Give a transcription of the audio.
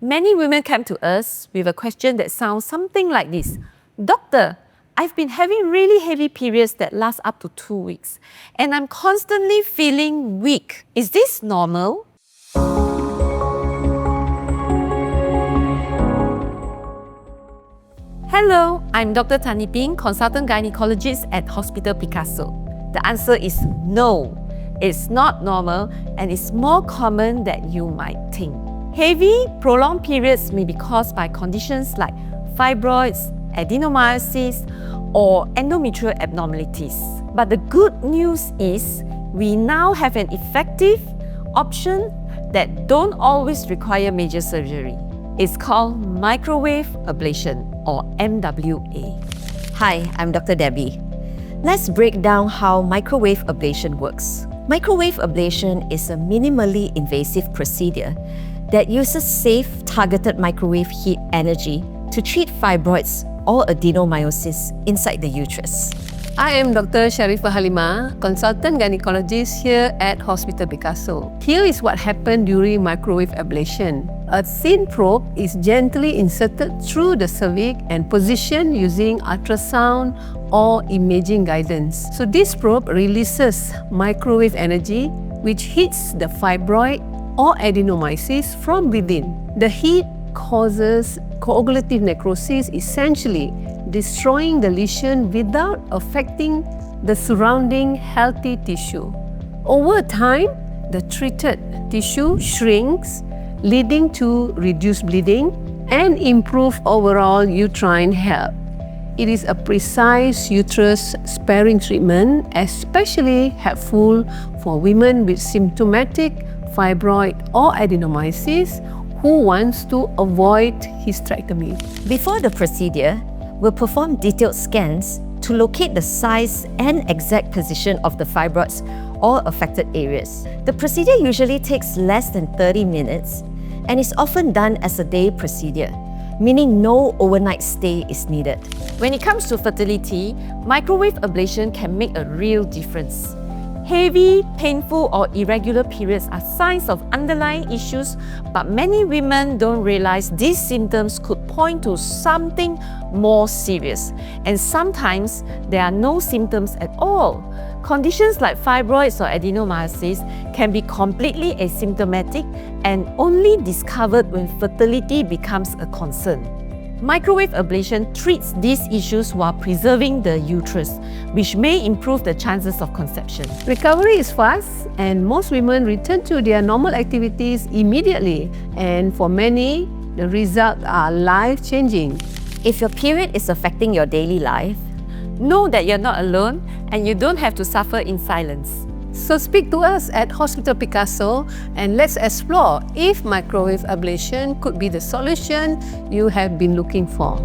Many women come to us with a question that sounds something like this. Doctor, I've been having really heavy periods that last up to 2 weeks, and I'm constantly feeling weak. Is this normal? Hello, I'm Dr. Tani Ping, Consultant Gynaecologist at Hospital Picaso. The answer is no. It's not normal and it's more common than you might think. Heavy, prolonged periods may be caused by conditions like fibroids, adenomyosis, or endometrial abnormalities. But the good news is we now have an effective option that don't always require major surgery. It's called Microwave Ablation, or MWA. Hi, I'm Dr. Debbie. Let's break down how microwave ablation works. Microwave ablation is a minimally invasive procedure that uses safe, targeted microwave heat energy to treat fibroids or adenomyosis inside the uterus. I am Dr. Sharifah Halimah, Consultant Gynaecologist here at Hospital Picaso. Here is what happened during microwave ablation. A thin probe is gently inserted through the cervix and positioned using ultrasound or imaging guidance. So this probe releases microwave energy which hits the fibroid or adenomyosis from within. The heat causes coagulative necrosis, essentially destroying the lesion without affecting the surrounding healthy tissue. Over time, the treated tissue shrinks, leading to reduced bleeding and improved overall uterine health. It is a precise uterus-sparing treatment, especially helpful for women with symptomatic fibroid or adenomyosis who wants to avoid hysterectomy. Before the procedure, we'll perform detailed scans to locate the size and exact position of the fibroids or affected areas. The procedure usually takes less than 30 minutes and is often done as a day procedure, meaning no overnight stay is needed. When it comes to fertility, microwave ablation can make a real difference. Heavy, painful, or irregular periods are signs of underlying issues, but many women don't realize these symptoms could point to something more serious. And sometimes there are no symptoms at all. Conditions like fibroids or adenomyosis can be completely asymptomatic and only discovered when fertility becomes a concern. Microwave ablation treats these issues while preserving the uterus, which may improve the chances of conception. Recovery is fast and most women return to their normal activities immediately, and for many, the results are life-changing. If your period is affecting your daily life, know that you're not alone and you don't have to suffer in silence. So speak to us at Hospital Picaso and let's explore if microwave ablation could be the solution you have been looking for.